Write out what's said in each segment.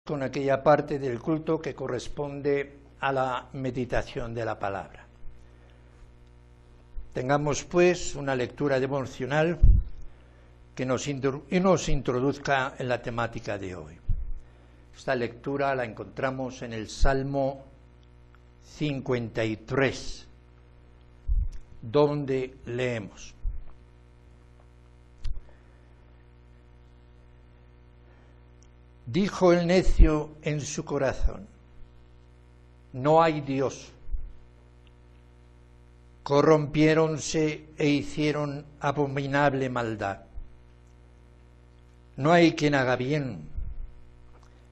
con aquella parte del culto que corresponde a la meditación de la palabra. Tengamos pues una lectura devocional que nos introduzca en la temática de hoy. Esta lectura la encontramos en el Salmo 53, donde leemos: Dijo el necio en su corazón: no hay Dios. Corrompiéronse e hicieron abominable maldad. No hay quien haga bien.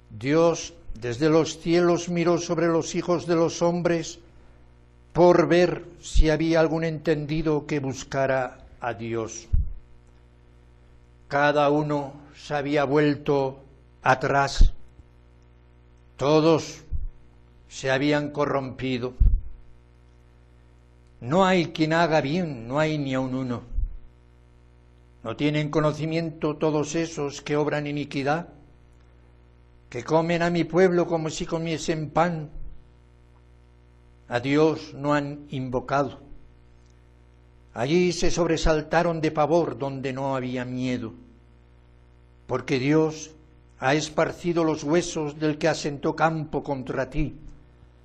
Dios desde los cielos miró sobre los hijos de los hombres por ver si había algún entendido que buscara a Dios. Cada uno se había vuelto atrás, todos se habían corrompido. No hay quien haga bien, no hay ni aun uno. ¿No tienen conocimiento todos esos que obran iniquidad, que comen a mi pueblo como si comiesen pan? A Dios no han invocado. Allí se sobresaltaron de pavor donde no había miedo, porque Dios ha esparcido los huesos del que asentó campo contra ti.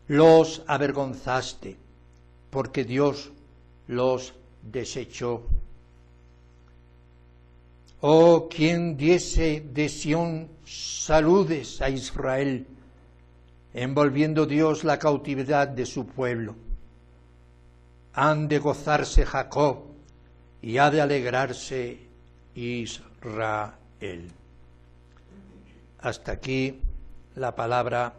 Los avergonzaste, porque Dios los desechó. Oh, quien diese de Sión saludes a Israel, envolviendo Dios la cautividad de su pueblo. Han de gozarse Jacob y ha de alegrarse Israel. Hasta aquí la palabra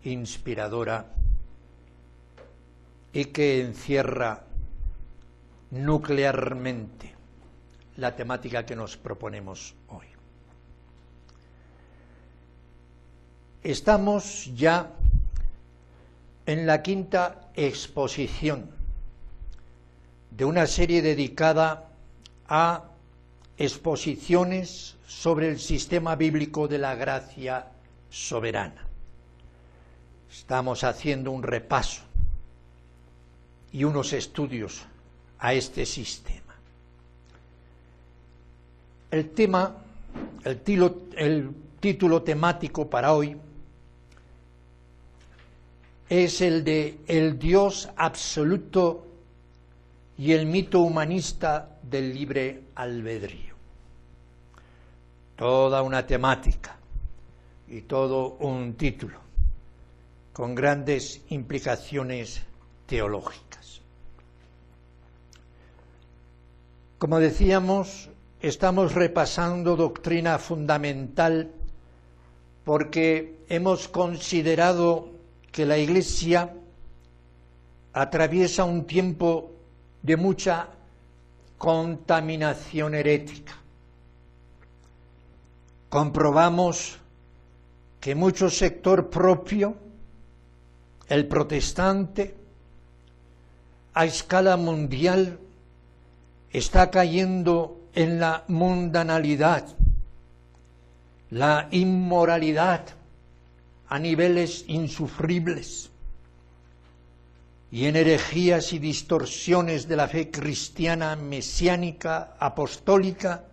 inspiradora y que encierra nuclearmente la temática que nos proponemos hoy. Estamos ya en la quinta exposición de una serie dedicada a exposiciones sobre el sistema bíblico de la gracia soberana. Estamos haciendo un repaso y unos estudios a este sistema. El título temático para hoy es el de el Dios absoluto y el mito humanista del libre albedrío. Toda una temática y todo un título con grandes implicaciones teológicas. Como decíamos, estamos repasando doctrina fundamental porque hemos considerado que la Iglesia atraviesa un tiempo de mucha contaminación herética. Comprobamos que mucho sector propio, el protestante, a escala mundial, está cayendo en la mundanalidad, la inmoralidad a niveles insufribles y en herejías y distorsiones de la fe cristiana mesiánica, apostólica,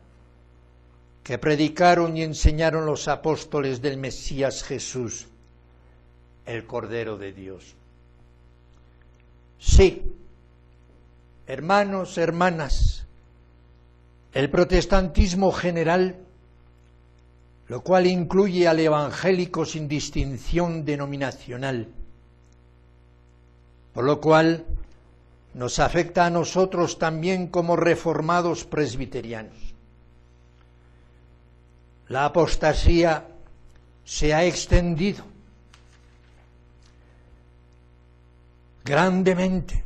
que predicaron y enseñaron los apóstoles del Mesías Jesús, el Cordero de Dios. Sí, hermanos, hermanas, el protestantismo general, lo cual incluye al evangélico sin distinción denominacional, por lo cual nos afecta a nosotros también como reformados presbiterianos. La apostasía se ha extendido grandemente,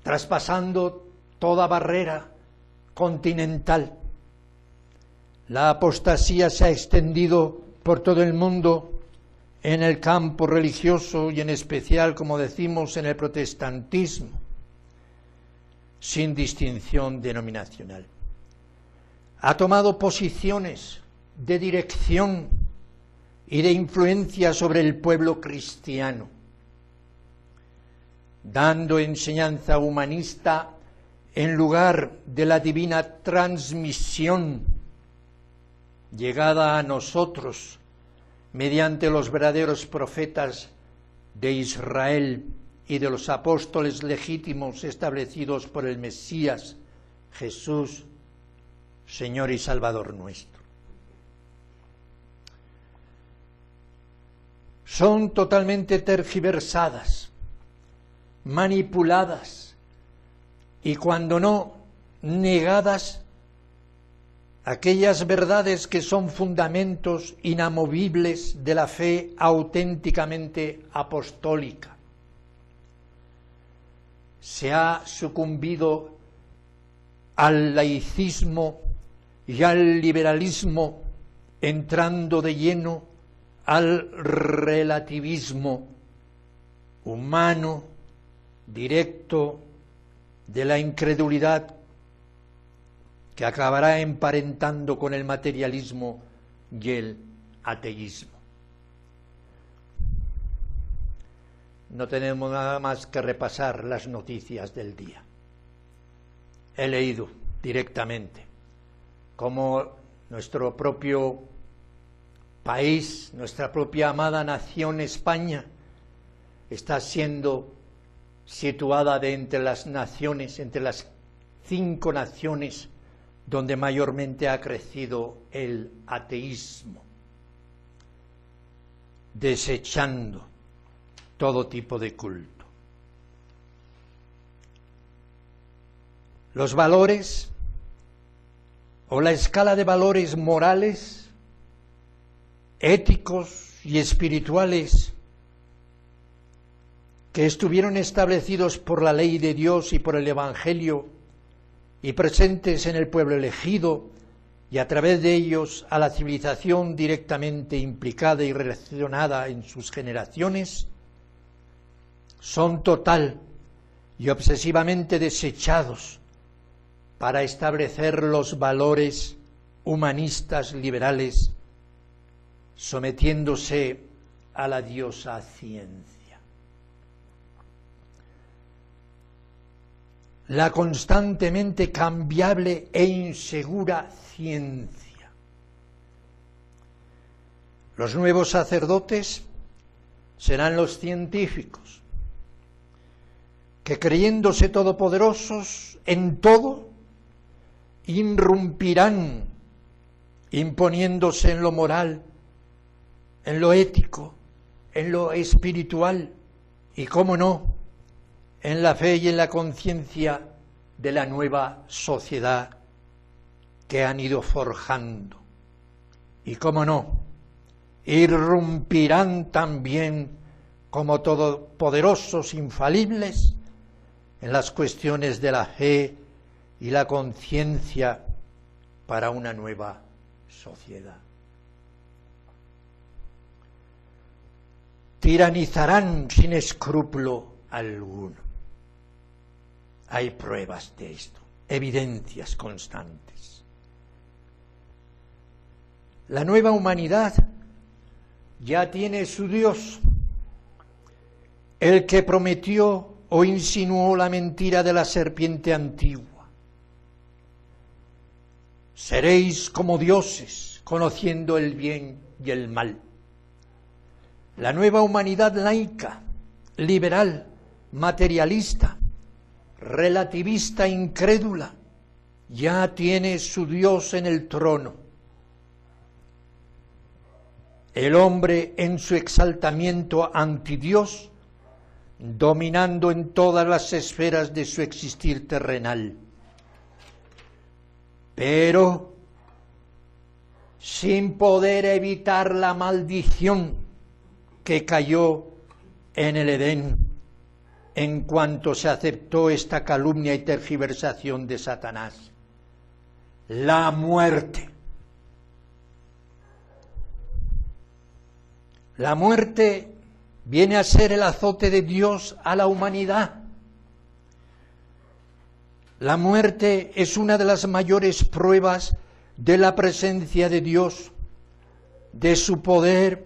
traspasando toda barrera continental. La apostasía se ha extendido por todo el mundo en el campo religioso y en especial, como decimos, en el protestantismo, sin distinción denominacional. Ha tomado posiciones de dirección y de influencia sobre el pueblo cristiano, dando enseñanza humanista en lugar de la divina transmisión llegada a nosotros mediante los verdaderos profetas de Israel y de los apóstoles legítimos establecidos por el Mesías, Jesús, Señor y Salvador nuestro. Son totalmente tergiversadas, manipuladas y, cuando no, negadas aquellas verdades que son fundamentos inamovibles de la fe auténticamente apostólica. Se ha sucumbido al laicismo y al liberalismo, entrando de lleno al relativismo humano, directo, de la incredulidad, que acabará emparentando con el materialismo y el ateísmo. No tenemos nada más que repasar las noticias del día. He leído directamente cómo nuestro propio país, nuestra propia amada nación España, está siendo situada de entre las naciones, entre las 5 naciones donde mayormente ha crecido el ateísmo, desechando todo tipo de culto. Los valores o la escala de valores morales, éticos y espirituales que estuvieron establecidos por la ley de Dios y por el Evangelio y presentes en el pueblo elegido, y a través de ellos a la civilización directamente implicada y relacionada en sus generaciones, son total y obsesivamente desechados para establecer los valores humanistas liberales, sometiéndose a la diosa ciencia. La constantemente cambiable e insegura ciencia. Los nuevos sacerdotes serán los científicos, que creyéndose todopoderosos en todo, irrumpirán, imponiéndose en lo moral, en lo ético, en lo espiritual y, cómo no, en la fe y en la conciencia de la nueva sociedad que han ido forjando. Y, cómo no, irrumpirán también como todopoderosos infalibles en las cuestiones de la fe y la conciencia para una nueva sociedad. Tiranizarán sin escrúpulo alguno. Hay pruebas de esto, evidencias constantes. La nueva humanidad ya tiene su Dios, el que prometió o insinuó la mentira de la serpiente antigua. Seréis como dioses, conociendo el bien y el mal. La nueva humanidad laica, liberal, materialista, relativista, incrédula, ya tiene su Dios en el trono. El hombre en su exaltamiento ante Dios, dominando en todas las esferas de su existir terrenal. Pero sin poder evitar la maldición que cayó en el Edén en cuanto se aceptó esta calumnia y tergiversación de Satanás. La muerte. La muerte viene a ser el azote de Dios a la humanidad. La muerte es una de las mayores pruebas de la presencia de Dios, de su poder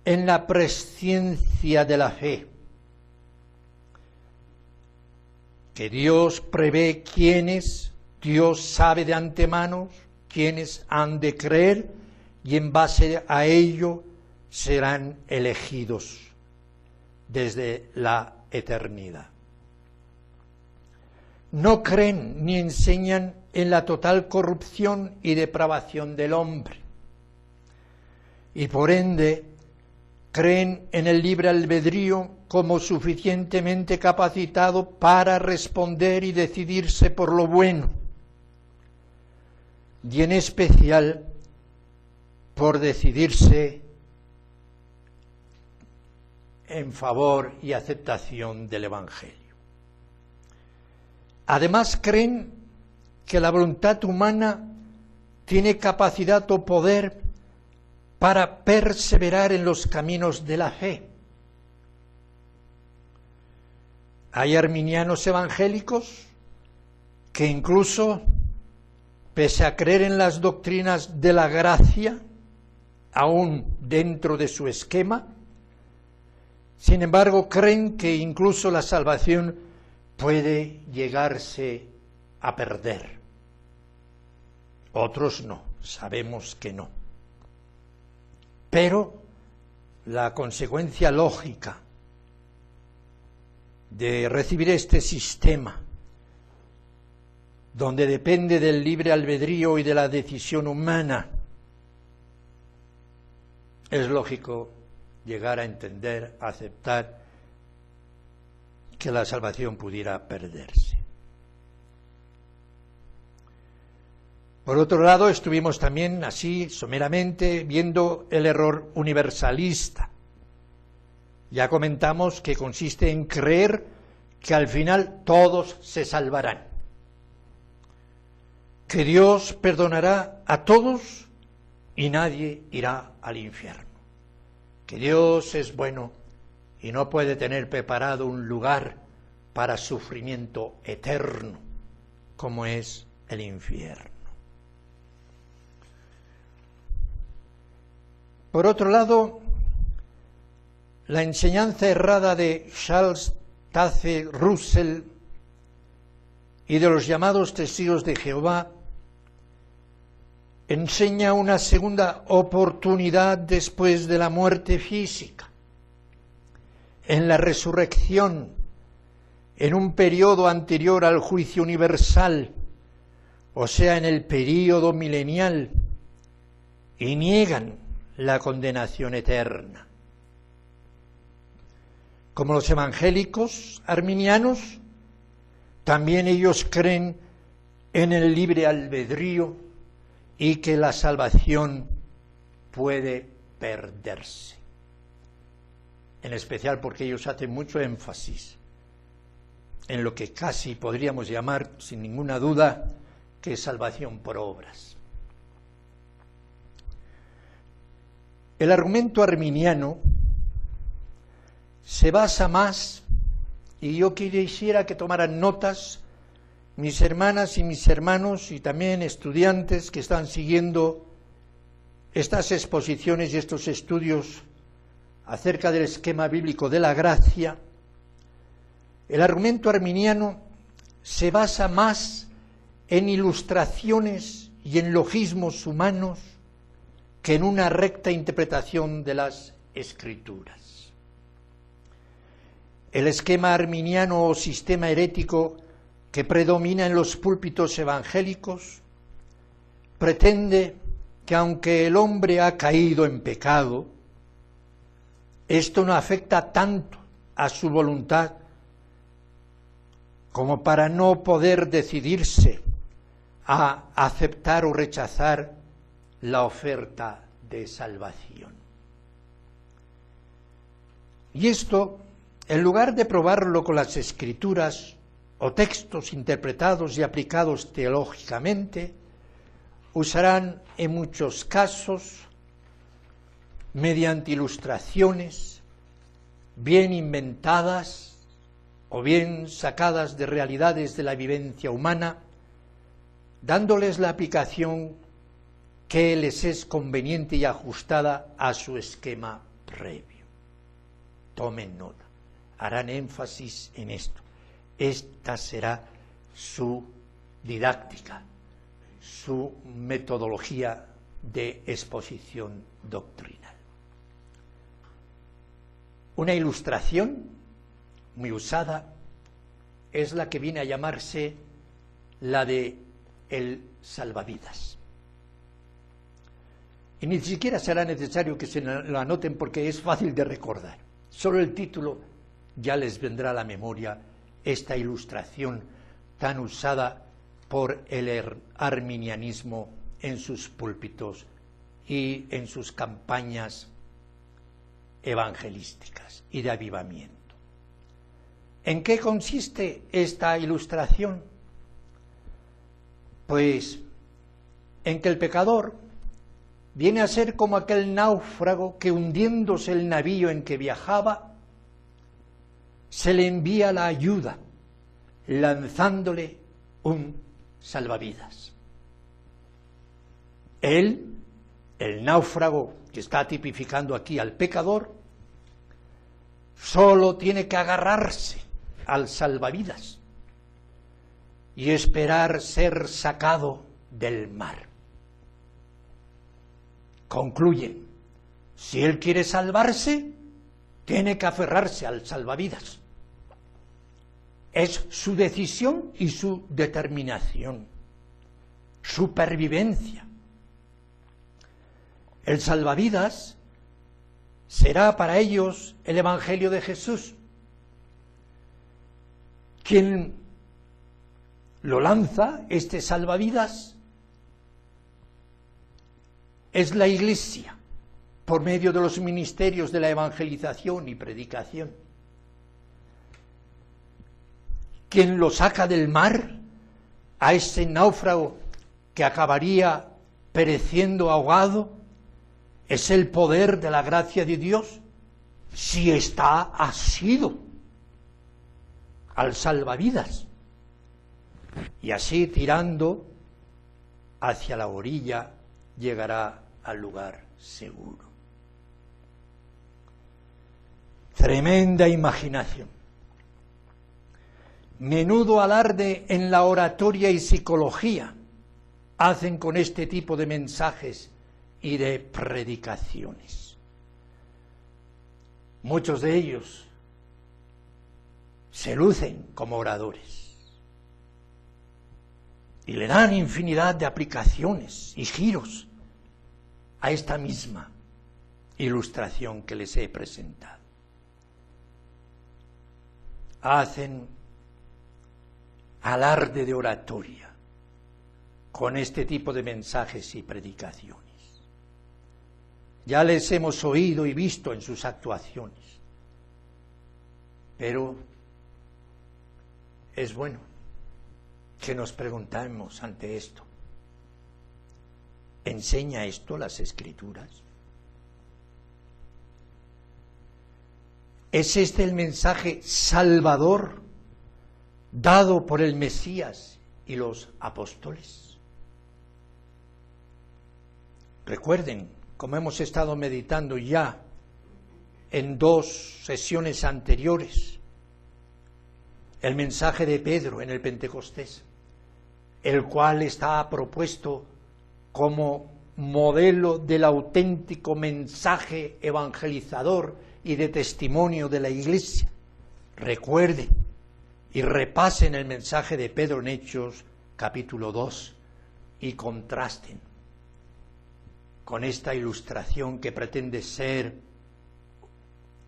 en la presciencia de la fe, que Dios prevé quiénes, Dios sabe de antemano quiénes han de creer y en base a ello serán elegidos desde la eternidad. No creen ni enseñan en la total corrupción y depravación del hombre, y por ende creen en el libre albedrío como suficientemente capacitado para responder y decidirse por lo bueno, y en especial por decidirse en favor y aceptación del Evangelio. Además creen que la voluntad humana tiene capacidad o poder para perseverar en los caminos de la fe. Hay arminianos evangélicos que incluso, pese a creer en las doctrinas de la gracia, aún dentro de su esquema, sin embargo creen que incluso la salvación puede llegarse a perder. Otros no, sabemos que no. Pero la consecuencia lógica de recibir este sistema, donde depende del libre albedrío y de la decisión humana, es lógico llegar a entender, a aceptar que la salvación pudiera perderse. Por otro lado, estuvimos también así, someramente, viendo el error universalista. Ya comentamos que consiste en creer que al final todos se salvarán, que Dios perdonará a todos y nadie irá al infierno, que Dios es bueno y no puede tener preparado un lugar para sufrimiento eterno, como es el infierno. Por otro lado, la enseñanza errada de Charles Taze Russell y de los llamados testigos de Jehová enseña una segunda oportunidad después de la muerte física, en la resurrección, en un periodo anterior al juicio universal, o sea, en el período milenial, y niegan la condenación eterna. Como los evangélicos arminianos, también ellos creen en el libre albedrío y que la salvación puede perderse. En especial porque ellos hacen mucho énfasis en lo que casi podríamos llamar, sin ninguna duda, que es salvación por obras. El argumento arminiano se basa más, y yo quisiera que tomaran notas mis hermanas y mis hermanos y también estudiantes que están siguiendo estas exposiciones y estos estudios acerca del esquema bíblico de la gracia. El argumento arminiano se basa más en ilustraciones y en logismos humanos que en una recta interpretación de las Escrituras. El esquema arminiano o sistema herético que predomina en los púlpitos evangélicos pretende que aunque el hombre ha caído en pecado, esto no afecta tanto a su voluntad como para no poder decidirse a aceptar o rechazar la oferta de salvación. Y esto, en lugar de probarlo con las Escrituras o textos interpretados y aplicados teológicamente, usarán en muchos casos, mediante ilustraciones, bien inventadas o bien sacadas de realidades de la vivencia humana, dándoles la aplicación que les es conveniente y ajustada a su esquema previo. Tomen nota, harán énfasis en esto. Esta será su didáctica, su metodología de exposición doctrinal. Una ilustración muy usada es la que viene a llamarse la de el salvavidas. Y ni siquiera será necesario que se lo anoten porque es fácil de recordar. Solo el título ya les vendrá a la memoria esta ilustración tan usada por el arminianismo en sus púlpitos y en sus campañas evangelísticas y de avivamiento. ¿En qué consiste esta ilustración? Pues en que el pecador viene a ser como aquel náufrago que, hundiéndose el navío en que viajaba, se le envía la ayuda, lanzándole un salvavidas. Él, el náufrago que está tipificando aquí al pecador, solo tiene que agarrarse al salvavidas y esperar ser sacado del mar. Concluyen, si él quiere salvarse, tiene que aferrarse al salvavidas. Es su decisión y su determinación, supervivencia. El salvavidas será para ellos el Evangelio de Jesús. Quien lo lanza, este salvavidas, es la Iglesia, por medio de los ministerios de la evangelización y predicación. Quien lo saca del mar, a ese náufrago que acabaría pereciendo ahogado, es el poder de la gracia de Dios, si está asido al salvavidas, y así tirando hacia la orilla llegará al lugar seguro. Tremenda imaginación. Menudo alarde en la oratoria y psicología hacen con este tipo de mensajes y de predicaciones. Muchos de ellos se lucen como oradores y le dan infinidad de aplicaciones y giros a esta misma ilustración que les he presentado. Hacen alarde de oratoria con este tipo de mensajes y predicaciones. Ya les hemos oído y visto en sus actuaciones, pero es bueno que nos preguntemos ante esto. ¿Enseña esto las Escrituras? ¿Es este el mensaje salvador dado por el Mesías y los apóstoles? Recuerden, como hemos estado meditando ya en 2 sesiones anteriores, el mensaje de Pedro en el Pentecostés, el cual está propuesto como modelo del auténtico mensaje evangelizador y de testimonio de la Iglesia. Recuerden y repasen el mensaje de Pedro en Hechos capítulo 2 y contrasten con esta ilustración que pretende ser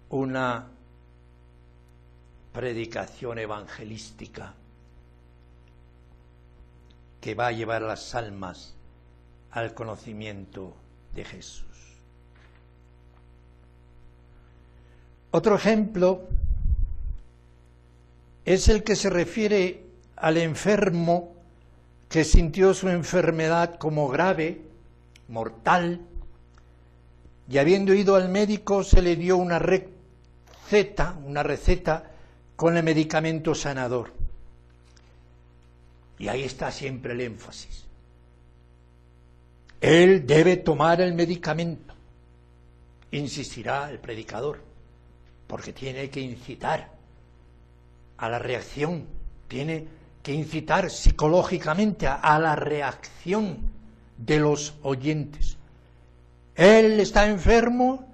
una predicación evangelística que va a llevar a las almas al conocimiento de Jesús. Otro ejemplo es el que se refiere al enfermo que sintió su enfermedad como grave, mortal, y habiendo ido al médico se le dio una receta con el medicamento sanador. Y ahí está siempre el énfasis. Él debe tomar el medicamento insistirá el predicador, porque tiene que incitar a la reacción, tiene que incitar psicológicamente a la reacción de los oyentes. Él está enfermo,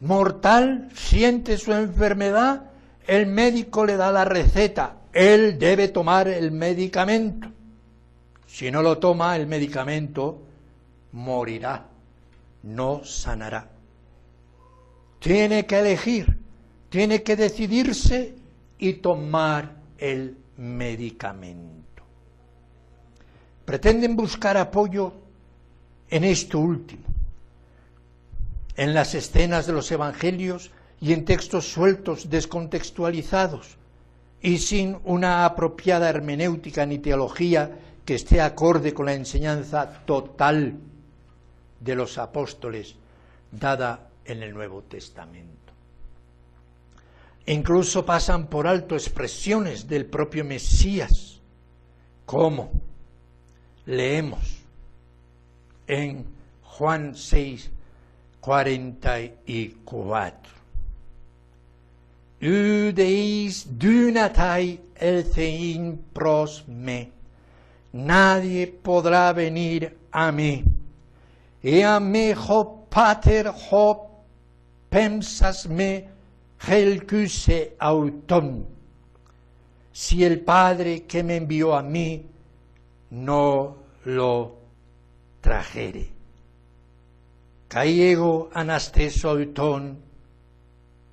mortal, siente su enfermedad, el médico le da la receta, él debe tomar el medicamento. Si no lo toma el medicamento, morirá, no sanará. Tiene que elegir, tiene que decidirse y tomar el medicamento. Pretenden buscar apoyo en esto último, en las escenas de los evangelios y en textos sueltos, descontextualizados, y sin una apropiada hermenéutica ni teología que esté acorde con la enseñanza total de los apóstoles dada en el Nuevo Testamento. Incluso pasan por alto expresiones del propio Mesías, como leemos en Juan 6:44. Udeis dynatai elthein pros me. Nadie podrá venir a mí. E a me ho pater ho pensas me helcuse auton. Si el Padre que me envió a mí no lo trajere. Caiego anasteso auton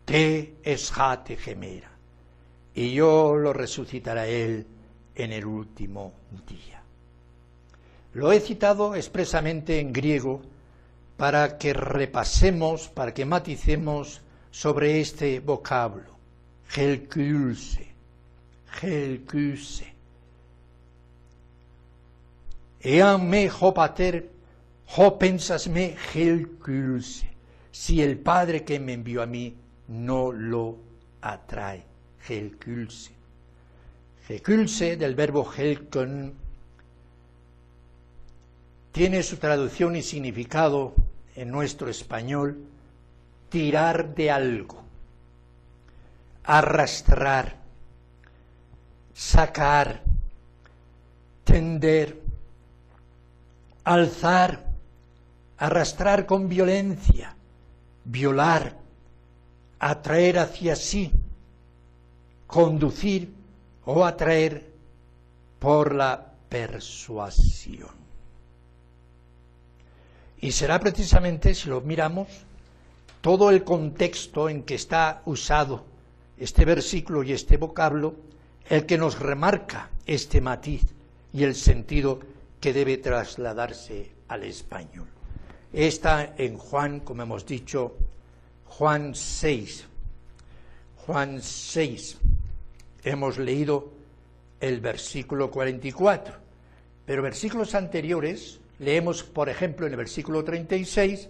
te esjate gemera. Y yo lo resucitará él en el último día. Lo he citado expresamente en griego para que repasemos, para que maticemos sobre este vocablo, helkuse, helkuse. Ean me ho pater, ho pensas me helkuse. Si el Padre que me envió a mí no lo atrae, helkuse. Helkuse, del verbo helkon, tiene su traducción y significado en nuestro español: tirar de algo, arrastrar, sacar, tender, alzar, arrastrar con violencia, violar, atraer hacia sí, conducir o atraer por la persuasión. Y será precisamente, si lo miramos, todo el contexto en que está usado este versículo y este vocablo el que nos remarca este matiz y el sentido que debe trasladarse al español. Está en Juan, como hemos dicho, Juan 6. Juan 6. Hemos leído el versículo 44, pero versículos anteriores leemos, por ejemplo, en el versículo 36,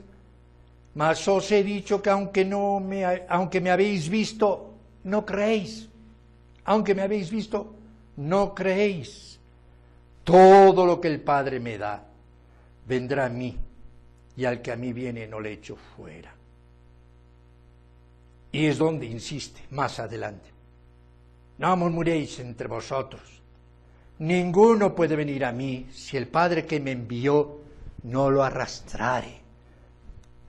mas os he dicho que aunque me habéis visto, no creéis. Aunque me habéis visto, no creéis. Todo lo que el Padre me da, vendrá a mí, y al que a mí viene no le echo fuera. Y es donde insiste, más adelante. No murmuréis entre vosotros. Ninguno puede venir a mí si el Padre que me envió no lo arrastrare.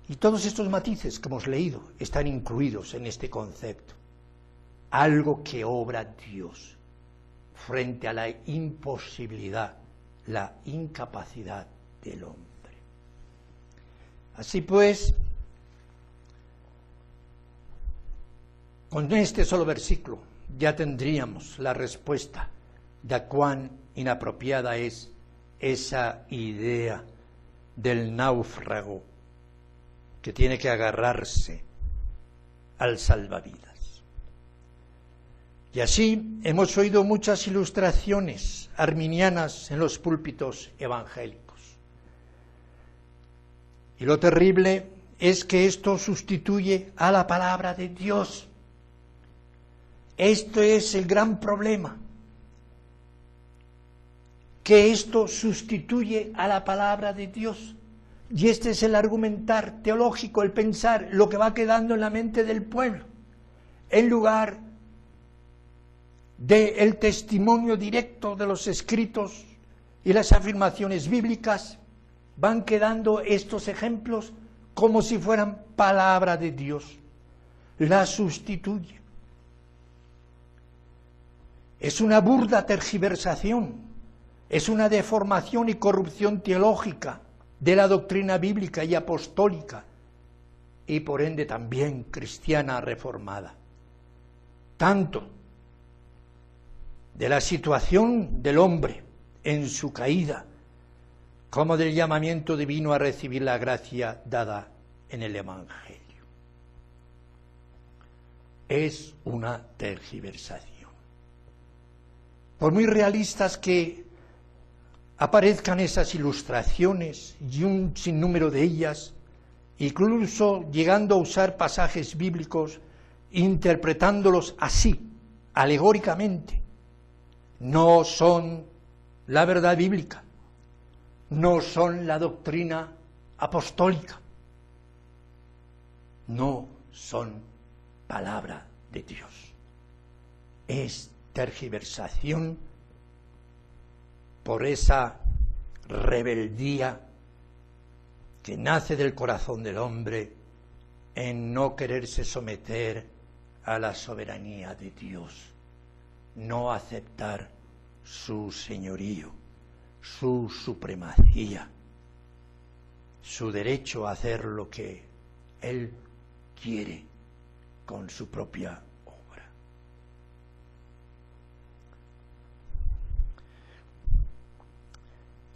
Y todos estos matices que hemos leído están incluidos en este concepto. Algo que obra Dios frente a la imposibilidad, la incapacidad del hombre. Así pues, con este solo versículo ya tendríamos la respuesta de cuán inapropiada es esa idea del náufrago que tiene que agarrarse al salvavidas. Y así hemos oído muchas ilustraciones arminianas en los púlpitos evangélicos. Y lo terrible es que esto sustituye a la palabra de Dios. Esto es el gran problema, que esto sustituye a la palabra de Dios. Y este es el argumentar teológico, el pensar lo que va quedando en la mente del pueblo, en lugar del testimonio directo de los escritos y las afirmaciones bíblicas. Van quedando estos ejemplos como si fueran palabra de Dios. La sustituye. Es una burda tergiversación, es una deformación y corrupción teológica de la doctrina bíblica y apostólica, y por ende también cristiana reformada. Tanto de la situación del hombre en su caída, como del llamamiento divino a recibir la gracia dada en el Evangelio. Es una tergiversación. Por muy realistas que aparezcan esas ilustraciones, y un sinnúmero de ellas, incluso llegando a usar pasajes bíblicos, interpretándolos así, alegóricamente, no son la verdad bíblica, no son la doctrina apostólica, no son palabra de Dios. Es tergiversación por esa rebeldía que nace del corazón del hombre en no quererse someter a la soberanía de Dios, no aceptar su señorío, su supremacía, su derecho a hacer lo que Él quiere con su propia obra.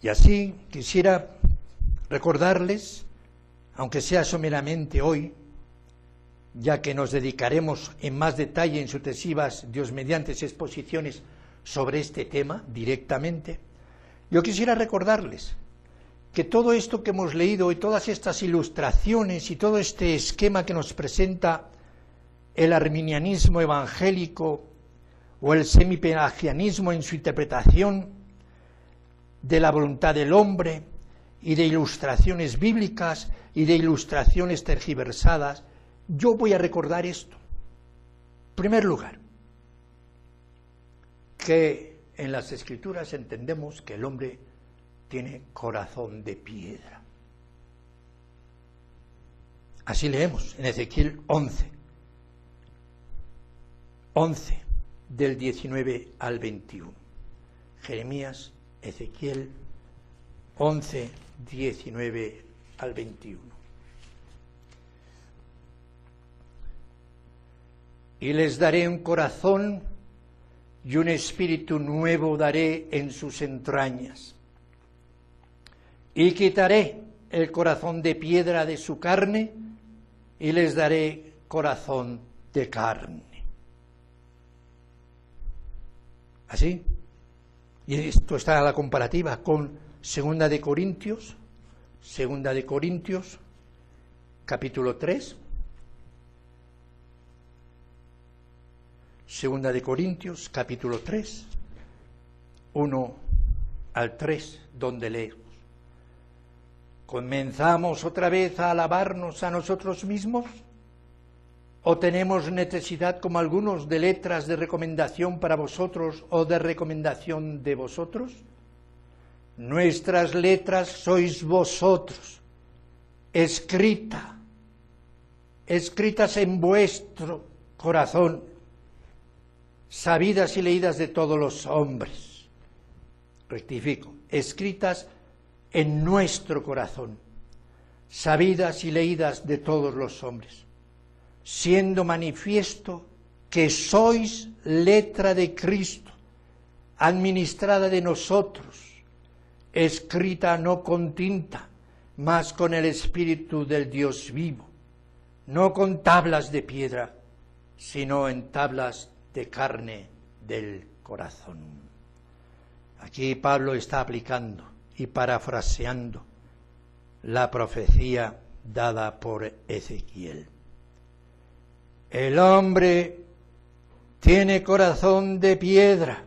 Y así quisiera recordarles, aunque sea someramente hoy, ya que nos dedicaremos en más detalle en sucesivas, Dios mediante, exposiciones sobre este tema directamente, yo quisiera recordarles que todo esto que hemos leído y todas estas ilustraciones y todo este esquema que nos presenta el arminianismo evangélico o el semipelagianismo en su interpretación de la voluntad del hombre y de ilustraciones bíblicas y de ilustraciones tergiversadas, yo voy a recordar esto. En primer lugar, que en las Escrituras entendemos que el hombre tiene corazón de piedra. Así leemos en Ezequiel 11, del 19 al 21. Jeremías, Ezequiel 11, 19 al 21. Y les daré un corazón y un espíritu nuevo daré en sus entrañas. Y quitaré el corazón de piedra de su carne y les daré corazón de carne. ¿Así? Y esto está a la comparativa con Segunda de Corintios, capítulo 3. Segunda de Corintios, capítulo 3, 1 al 3, donde leemos: ¿comenzamos otra vez a alabarnos a nosotros mismos? ¿O tenemos necesidad, como algunos, de letras de recomendación para vosotros o de recomendación de vosotros? Nuestras letras sois vosotros, escritas en vuestro corazón, sabidas y leídas de todos los hombres. Rectifico, escritas en nuestro corazón, sabidas y leídas de todos los hombres, siendo manifiesto que sois letra de Cristo, administrada de nosotros, escrita no con tinta, mas con el Espíritu del Dios vivo, no con tablas de piedra, sino en tablas de carne del corazón. Aquí Pablo está aplicando y parafraseando la profecía dada por Ezequiel. El hombre tiene corazón de piedra,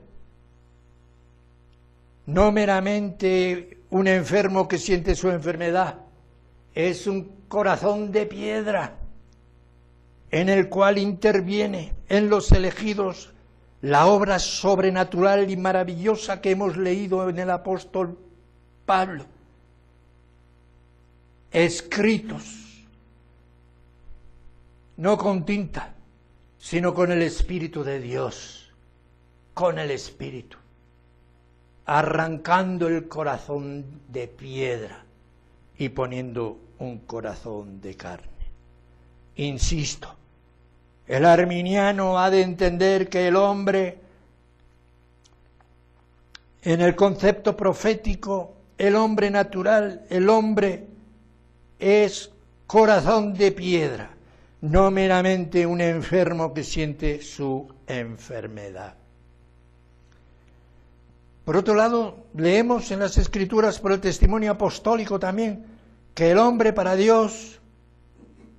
no meramente un enfermo que siente su enfermedad, es un corazón de piedra en el cual interviene en los elegidos la obra sobrenatural y maravillosa que hemos leído en el apóstol Pablo. Escritos, no con tinta, sino con el Espíritu de Dios, con el Espíritu, arrancando el corazón de piedra y poniendo un corazón de carne. Insisto, el arminiano ha de entender que el hombre, en el concepto profético, el hombre natural, el hombre es corazón de piedra, no meramente un enfermo que siente su enfermedad. Por otro lado, leemos en las Escrituras por el testimonio apostólico también que el hombre para Dios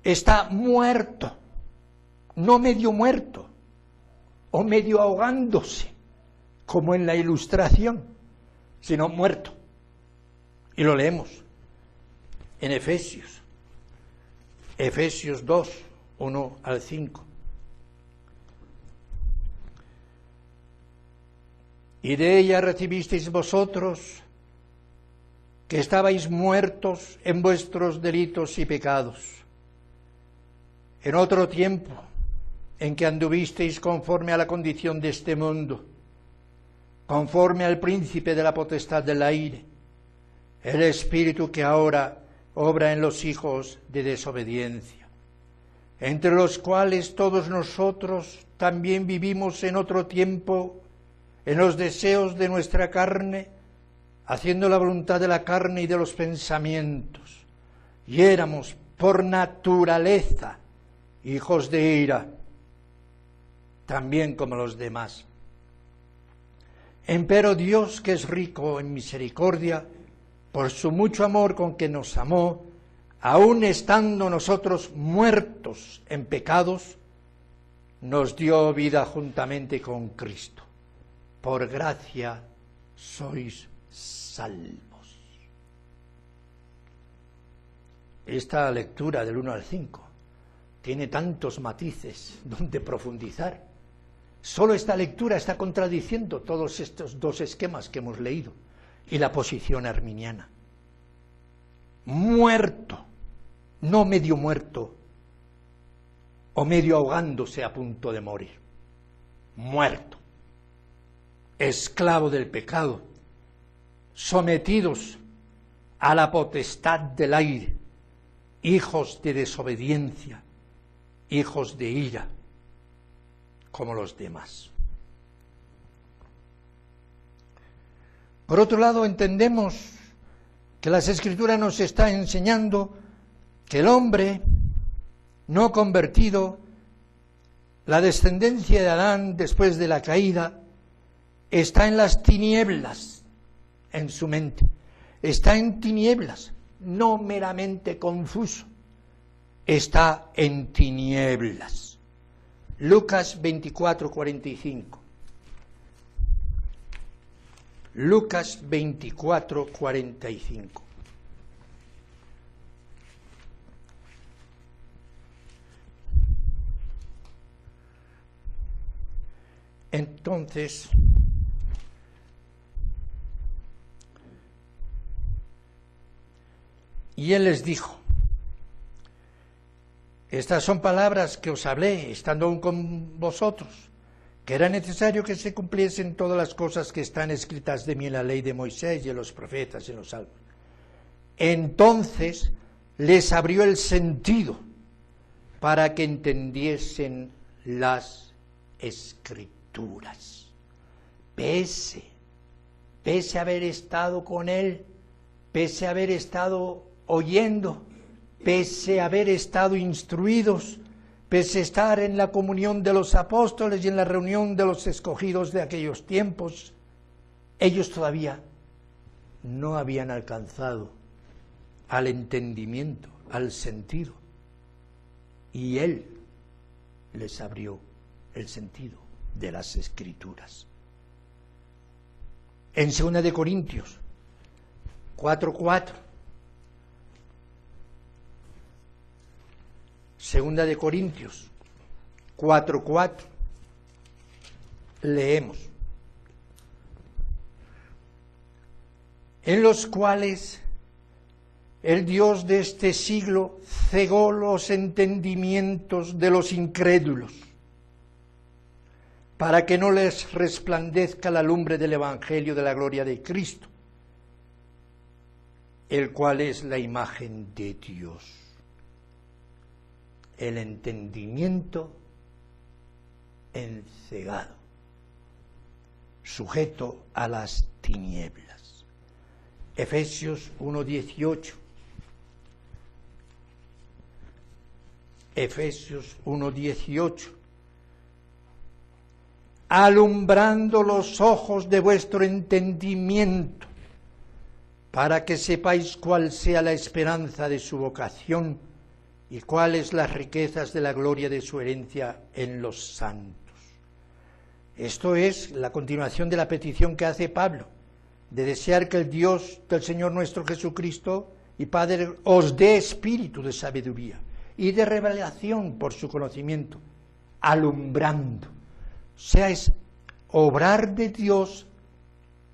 está muerto, no medio muerto o medio ahogándose, como en la ilustración, sino muerto. Y lo leemos en Efesios 2, 1 al 5. Y de ella recibisteis vosotros, que estabais muertos en vuestros delitos y pecados, en otro tiempo en que anduvisteis conforme a la condición de este mundo, conforme al príncipe de la potestad del aire, el espíritu que ahora obra en los hijos de desobediencia, entre los cuales todos nosotros también vivimos en otro tiempo en los deseos de nuestra carne, haciendo la voluntad de la carne y de los pensamientos, y éramos por naturaleza hijos de ira, también como los demás. Empero Dios, que es rico en misericordia, por su mucho amor con que nos amó, aun estando nosotros muertos en pecados, nos dio vida juntamente con Cristo. Por gracia sois salvos. Esta lectura del 1 al 5 tiene tantos matices donde profundizar. Solo esta lectura está contradiciendo todos estos dos esquemas que hemos leído y la posición arminiana. Muerto, no medio muerto o medio ahogándose a punto de morir. Muerto, esclavo del pecado, sometidos a la potestad del aire, hijos de desobediencia, hijos de ira, como los demás. Por otro lado, entendemos que las Escrituras nos está enseñando que el hombre no convertido, la descendencia de Adán después de la caída, está en las tinieblas en su mente, está en tinieblas, no meramente confuso, está en tinieblas. Lucas 24, 45. Lucas 24, 45. Entonces, y él les dijo: estas son palabras que os hablé, estando aún con vosotros, que era necesario que se cumpliesen todas las cosas que están escritas de mí en la ley de Moisés y en los profetas y en los salmos. Entonces les abrió el sentido para que entendiesen las Escrituras. Pese a haber estado con él, pese a haber estado oyendo, pese a haber estado instruidos, pese a estar en la comunión de los apóstoles y en la reunión de los escogidos de aquellos tiempos, ellos todavía no habían alcanzado al entendimiento, al sentido, y él les abrió el sentido de las Escrituras. En 2 de Corintios 4:4, Segunda de Corintios 4:4, leemos: en los cuales el Dios de este siglo cegó los entendimientos de los incrédulos, para que no les resplandezca la lumbre del Evangelio de la gloria de Cristo, el cual es la imagen de Dios. El entendimiento encegado, sujeto a las tinieblas. Efesios 1:18. Efesios 1:18. Alumbrando los ojos de vuestro entendimiento, para que sepáis cuál sea la esperanza de su vocación y cuáles las riquezas de la gloria de su herencia en los santos. Esto es la continuación de la petición que hace Pablo, de desear que el Dios del Señor nuestro Jesucristo y Padre os dé espíritu de sabiduría y de revelación por su conocimiento, alumbrando. O sea, es obrar de Dios,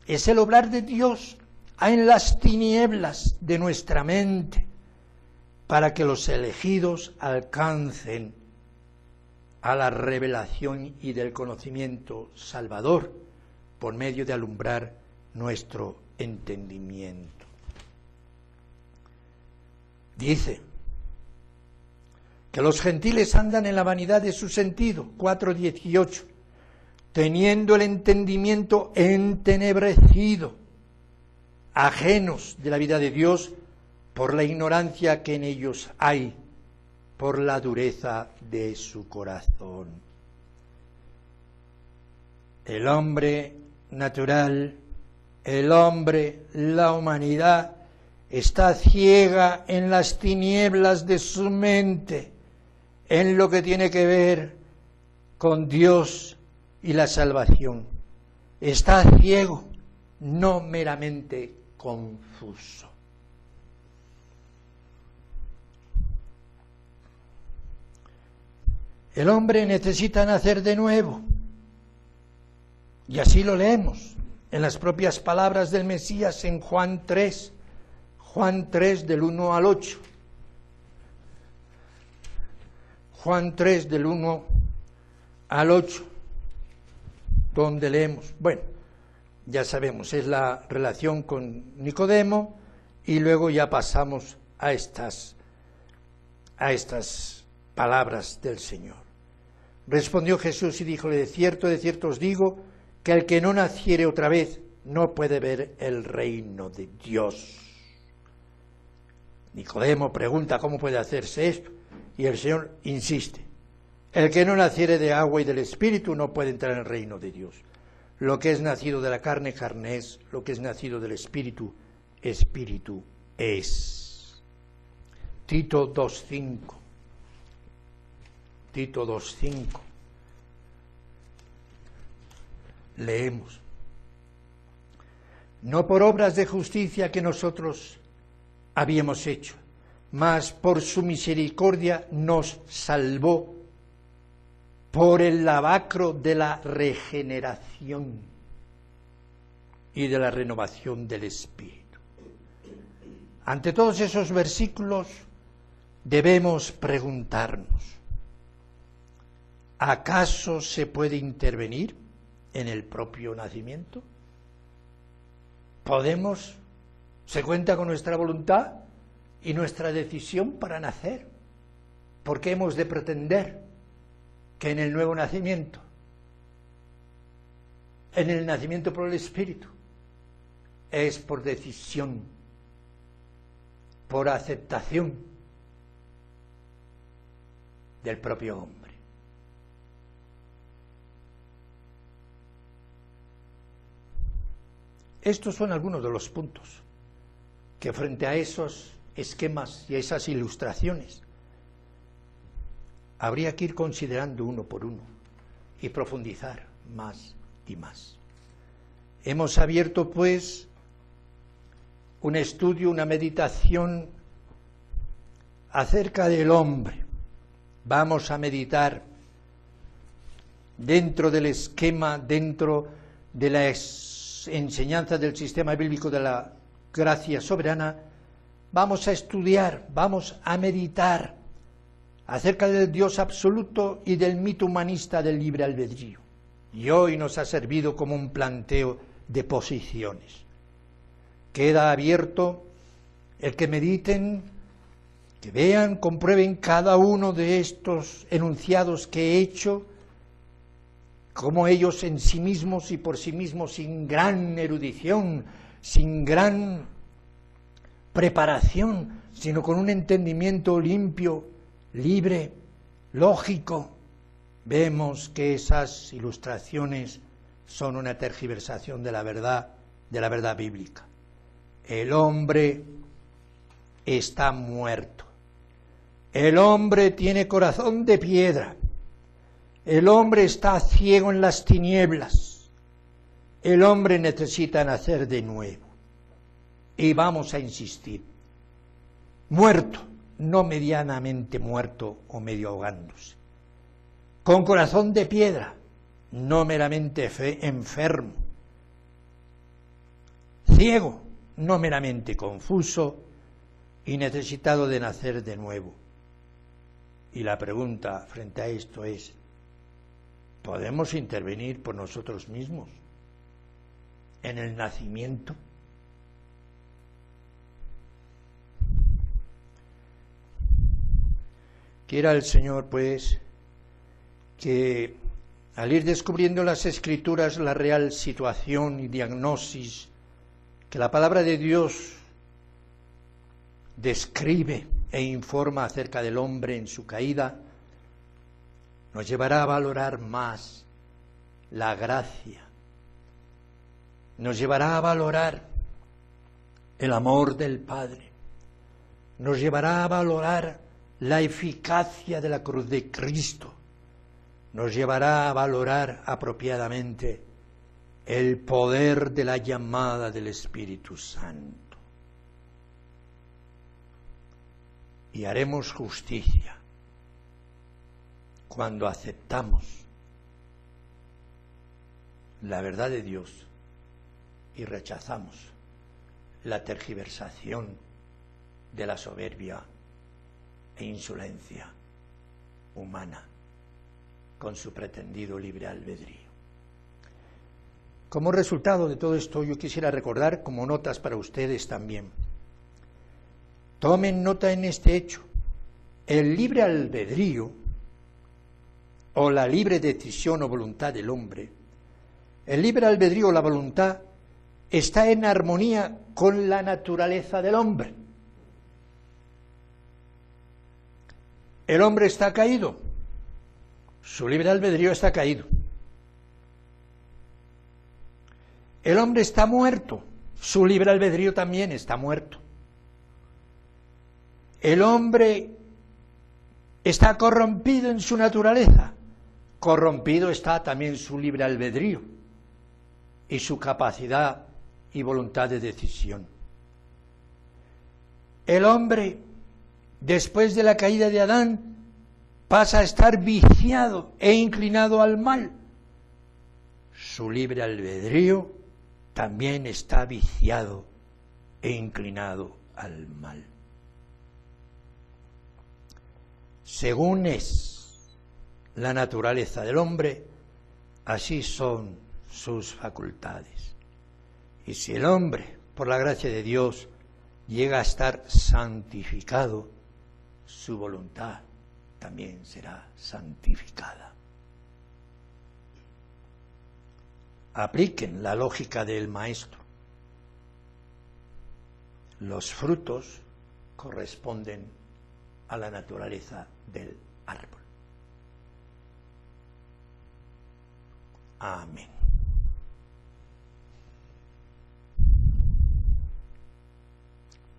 es el obrar de Dios en las tinieblas de nuestra mente, para que los elegidos alcancen a la revelación y del conocimiento salvador por medio de alumbrar nuestro entendimiento. Dice que los gentiles andan en la vanidad de su sentido, 4:18, teniendo el entendimiento entenebrecido, ajenos de la vida de Dios por la ignorancia que en ellos hay, por la dureza de su corazón. El hombre natural, el hombre, la humanidad, está ciega en las tinieblas de su mente, en lo que tiene que ver con Dios y la salvación. Está ciego, no meramente confuso. El hombre necesita nacer de nuevo, y así lo leemos en las propias palabras del Mesías en Juan 3 del 1 al 8. Juan 3 del 1 al 8, donde leemos, bueno, ya sabemos, es la relación con Nicodemo, y luego ya pasamos a estas palabras del Señor. Respondió Jesús y díjole: de cierto os digo, que el que no naciere otra vez no puede ver el reino de Dios. Nicodemo pregunta cómo puede hacerse esto, y el Señor insiste: el que no naciere de agua y del Espíritu no puede entrar en el reino de Dios. Lo que es nacido de la carne, carne es; lo que es nacido del Espíritu, Espíritu es. Tito 2:5. Tito 2:5. Leemos: no por obras de justicia que nosotros habíamos hecho, mas por su misericordia nos salvó por el lavacro de la regeneración y de la renovación del Espíritu. Ante todos esos versículos debemos preguntarnos: ¿acaso se puede intervenir en el propio nacimiento? ¿Se cuenta con nuestra voluntad y nuestra decisión para nacer? ¿Por qué hemos de pretender que en el nuevo nacimiento, en el nacimiento por el Espíritu, es por decisión, por aceptación del propio hombre? Estos son algunos de los puntos que, frente a esos esquemas y a esas ilustraciones, habría que ir considerando uno por uno y profundizar más y más. Hemos abierto, pues, un estudio, una meditación acerca del hombre, vamos a meditar dentro del esquema, dentro de la enseñanza del sistema bíblico de la gracia soberana, vamos a estudiar, vamos a meditar acerca del Dios absoluto y del mito humanista del libre albedrío. Y hoy nos ha servido como un planteo de posiciones. Queda abierto el que mediten, que vean, comprueben cada uno de estos enunciados que he hecho, cómo ellos en sí mismos y por sí mismos, sin gran erudición, sin gran preparación, sino con un entendimiento limpio, libre, lógico, vemos que esas ilustraciones son una tergiversación de la verdad bíblica. El hombre está muerto. El hombre tiene corazón de piedra. El hombre está ciego en las tinieblas. El hombre necesita nacer de nuevo. Y vamos a insistir. Muerto, no medianamente muerto o medio ahogándose. Con corazón de piedra, no meramente enfermo. Ciego, no meramente confuso y necesitado de nacer de nuevo. Y la pregunta frente a esto es, ¿podemos intervenir por nosotros mismos en el nacimiento? Quiera el Señor, pues, que al ir descubriendo las Escrituras la real situación y diagnosis que la palabra de Dios describe e informa acerca del hombre en su caída, nos llevará a valorar más la gracia, nos llevará a valorar el amor del Padre, nos llevará a valorar la eficacia de la cruz de Cristo, nos llevará a valorar apropiadamente el poder de la llamada del Espíritu Santo. Y haremos justicia cuando aceptamos la verdad de Dios y rechazamos la tergiversación de la soberbia e insolencia humana con su pretendido libre albedrío. Como resultado de todo esto, yo quisiera recordar como notas para ustedes también. Tomen nota en este hecho. El libre albedrío, o la libre decisión o voluntad del hombre, el libre albedrío o la voluntad está en armonía con la naturaleza del hombre. El hombre está caído, su libre albedrío está caído. El hombre está muerto, su libre albedrío también está muerto. El hombre está corrompido en su naturaleza, corrompido está también su libre albedrío y su capacidad y voluntad de decisión. El hombre, después de la caída de Adán, pasa a estar viciado e inclinado al mal. Su libre albedrío también está viciado e inclinado al mal. Según es la naturaleza del hombre, así son sus facultades. Y si el hombre, por la gracia de Dios, llega a estar santificado, su voluntad también será santificada. Apliquen la lógica del maestro. Los frutos corresponden a la naturaleza del árbol. Amén.